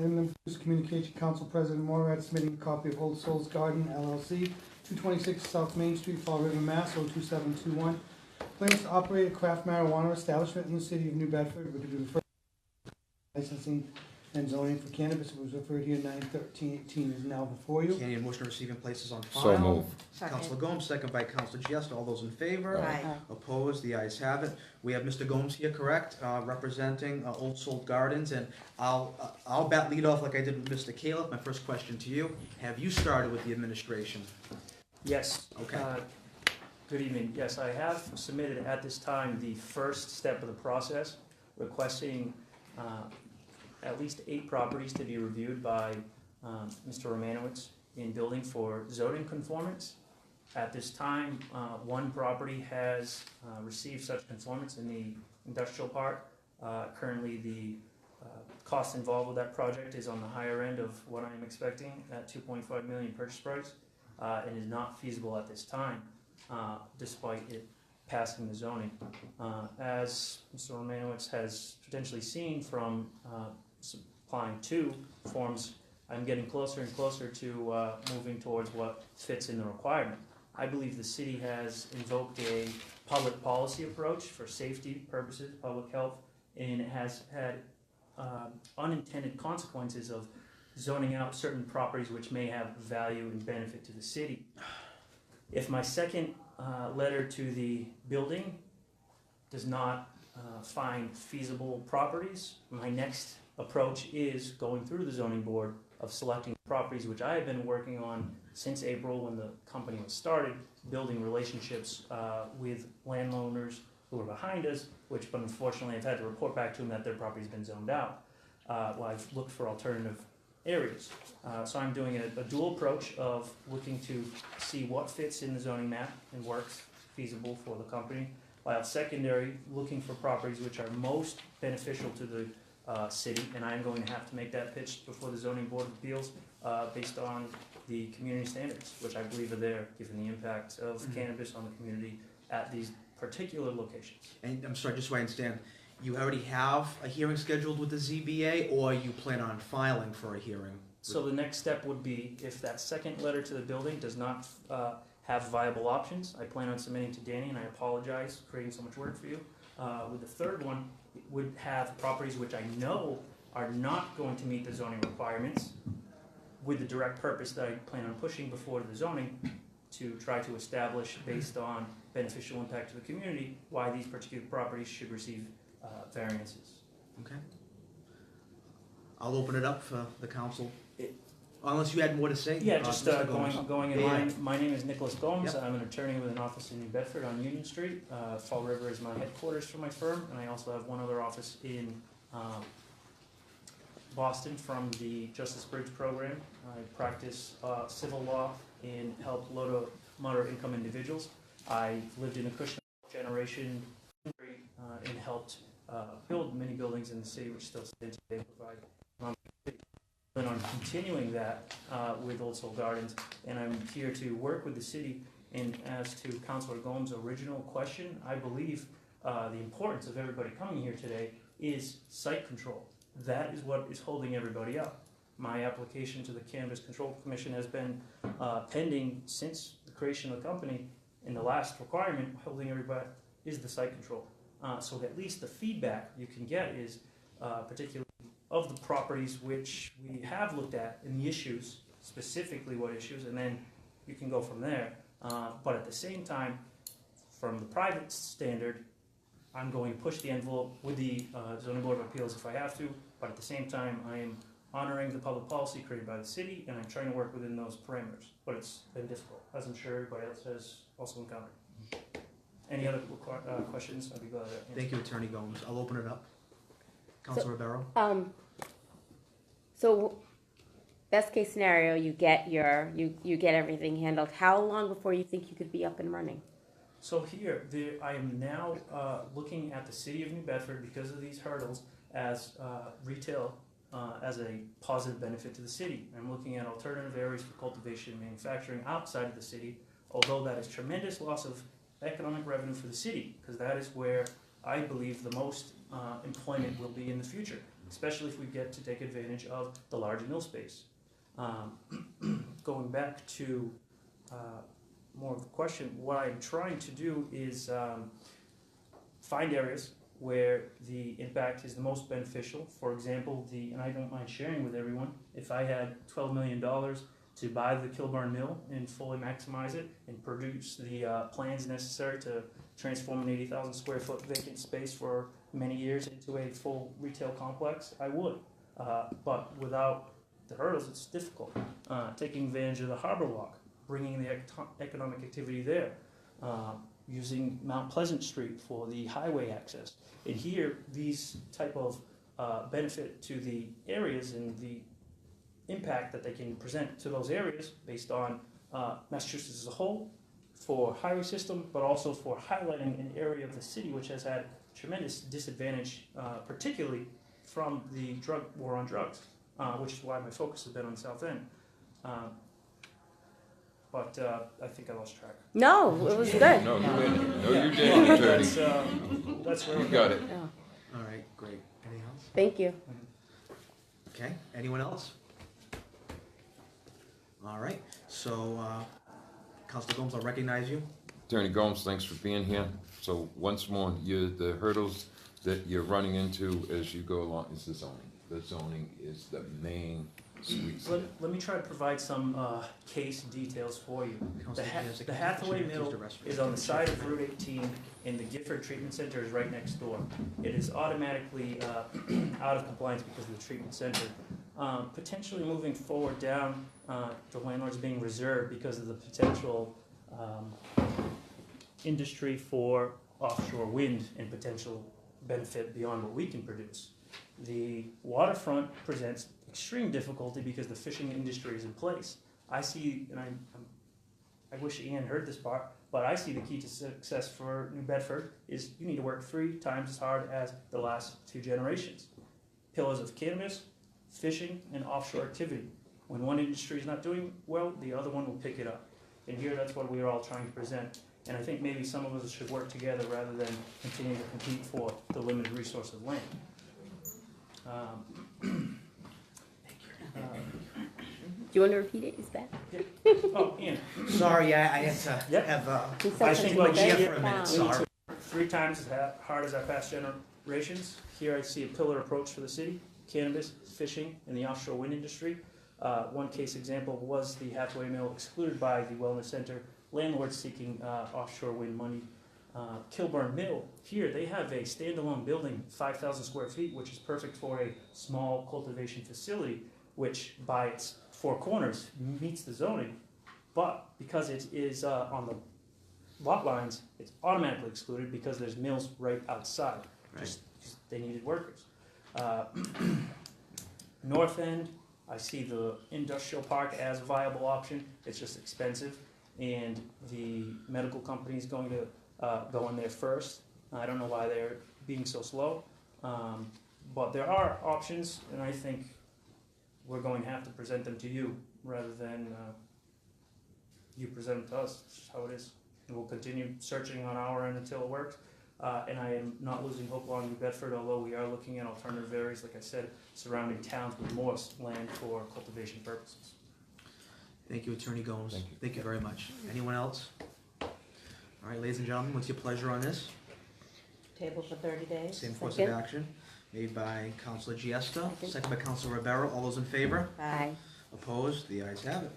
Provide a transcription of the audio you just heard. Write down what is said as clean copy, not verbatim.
Item number 2 is Communication Council President Morad submitting a copy of Old Souls Garden LLC, 226 South Main Street, Fall River, Mass. 02721. Plans to operate a craft marijuana establishment in the city of New Bedford. We're to do the first licensing and zoning for cannabis. It was referred here 9/13/18 is now before you. Any motion to receive and place this on file? So moved. Councilor Gomes, second by Councilor Giesta. All those in favor? Aye. Opposed? The ayes have it. We have Mr. Gomes here, correct, representing Old Soul Gardens, and I'll lead off like I did with Mr. Califf. My first question to you: have you started with the administration? Yes. Okay. Good evening. Yes, I have submitted at this time the first step of the process, requesting at least 8 properties to be reviewed by Mr. Romanowitz in building for zoning conformance. At this time, 1 property has received such conformance in the industrial park. Currently, the cost involved with that project is on the higher end of what I'm expecting at $2.5 million purchase price, and is not feasible at this time, despite it passing the zoning. As Mr. Romanowitz has potentially seen from supplying 2 forms, I'm getting closer and closer to moving towards what fits in the requirement. I believe the city has invoked a public policy approach for safety purposes, public health, and it has had unintended consequences of zoning out certain properties which may have value and benefit to the city. If my second letter to the building does not find feasible properties, my next approach is going through the zoning board of selecting properties which I have been working on since April when the company was started, building relationships with landowners who are behind us, but unfortunately I've had to report back to them that their property's been zoned out. Well, I've looked for alternative areas. So I'm doing a dual approach of looking to see what fits in the zoning map and works feasible for the company, while secondary, looking for properties which are most beneficial to the city, and I'm going to have to make that pitch before the Zoning Board of Appeals based on the community standards, which I believe are there, given the impact of cannabis on the community at these particular locations. And I'm sorry, just so I understand, you already have a hearing scheduled with the ZBA, or you plan on filing for a hearing? So the next step would be, if that second letter to the building does not have viable options, I plan on submitting to Danny, and I apologize for creating so much work for you. With the third one, it would have properties which I know are not going to meet the zoning requirements, with the direct purpose that I plan on pushing before the zoning to try to establish, based on beneficial impact to the community, why these particular properties should receive variances. Okay. I'll open it up for the council. Unless you had more to say? Yeah, just going in line. Yeah. My name is Nicholas Gomes. Yep. I'm an attorney with an office in New Bedford on Union Street. Fall River is my headquarters for my firm, and I also have one other office in Boston from the Justice Bridge program. I practice civil law and help low to moderate income individuals. I lived in a Cushman generation and helped build many buildings in the city, which still stand today, provide plan on continuing that with Old Soul Gardens, and I'm here to work with the city. And as to Councilor Gomes' original question, I believe the importance of everybody coming here today is site control. That is what is holding everybody up. My application to the Cannabis Control Commission has been pending since the creation of the company, and the last requirement holding everybody is the site control. So at least the feedback you can get is particularly of the properties which we have looked at and the issues, specifically what issues, and then you can go from there. But at the same time, from the private standard, I'm going to push the envelope with the Zoning Board of Appeals if I have to, but at the same time, I am honoring the public policy created by the city, and I'm trying to work within those parameters. But it's been difficult, as I'm sure everybody else has also encountered. Any other questions? I'd be glad to answer. Thank you, Attorney Gomes. I'll open it up. Councilor Ribeiro? So best case scenario, you get everything handled. How long before you think you could be up and running? So here, I am now looking at the city of New Bedford, because of these hurdles, as retail as a positive benefit to the city. I'm looking at alternative areas for cultivation and manufacturing outside of the city, although that is tremendous loss of economic revenue for the city, because that is where I believe the most employment will be in the future. especially if we get to take advantage of the large mill space. Going back to more of the question, what I'm trying to do is find areas where the impact is the most beneficial. For example, and I don't mind sharing with everyone, if I had $12 million to buy the Kilburn Mill and fully maximize it and produce the plans necessary to transform an 80,000 square foot vacant space for many years into a full retail complex, I would. But without the hurdles, it's difficult. Taking advantage of the Harbor Walk, bringing the economic activity there, using Mount Pleasant Street for the highway access. And here, these type of benefit to the areas and the impact that they can present to those areas based on Massachusetts as a whole for highway system, but also for highlighting an area of the city which has had tremendous disadvantage, particularly from the drug war on drugs, which is why my focus has been on the South End. But I think I lost track. No, it was good. No, you didn't. No, you didn't, Attorney. That's where You we're got it. Oh, All right, great. Anything else? thank you. Okay, anyone else? All right, so, Councilor Gomes, I'll recognize you. Attorney Gomes, thanks for being here. So once more, the hurdles that you're running into as you go along is the zoning. The zoning is the main sweet spot. Let me try to provide some case details for you. The Hathaway Mill is on the side of Route 18, and the Gifford Treatment Center is right next door. It is automatically out of compliance because of the treatment center. Potentially moving forward down, the landlord's being reserved because of the potential industry for offshore wind and potential benefit beyond what we can produce. The waterfront presents extreme difficulty because the fishing industry is in place. I see, and I wish Ian heard this part, but I see the key to success for New Bedford is you need to work 3 times as hard as the last 2 generations. Pillars of cannabis, fishing, and offshore activity. When one industry is not doing well, the other one will pick it up. And here, that's what we are all trying to present. And I think maybe some of us should work together rather than continue to compete for the limited resource of land. Do you want to repeat it? Is that? Oh, Ian. Sorry, I had to Yep. have, I think what Gia we for a minute, we need sorry. to work 3 times as hard as our past generations. Here I see a pillar approach for the city: cannabis, fishing, and the offshore wind industry. One case example was the Hathaway Mill excluded by the Wellness Center, landlords seeking offshore wind money. Kilburn Mill, here they have a standalone building, 5,000 square feet, which is perfect for a small cultivation facility, which by its 4 corners meets the zoning, but because it is on the lot lines, it's automatically excluded because there's mills right outside. Right. Just they needed workers. North End, I see the industrial park as a viable option. It's just expensive, and the medical company is going to go in there first. I don't know why they're being so slow, but there are options, and I think we're going to have to present them to you rather than you present them to us. It's just how it is. And we'll continue searching on our end until it works. And I am not losing hope on New Bedford, although we are looking at alternative areas, like I said, surrounding towns with more land for cultivation purposes. Thank you, Attorney Gomes. Thank you. Thank you very much. Anyone else? All right, ladies and gentlemen, what's your pleasure on this? Table for 30 days. Same course of Second. action, made by Councilor Giesta, second by Councilor Rivera. All those in favor? Aye. Opposed? The ayes have it.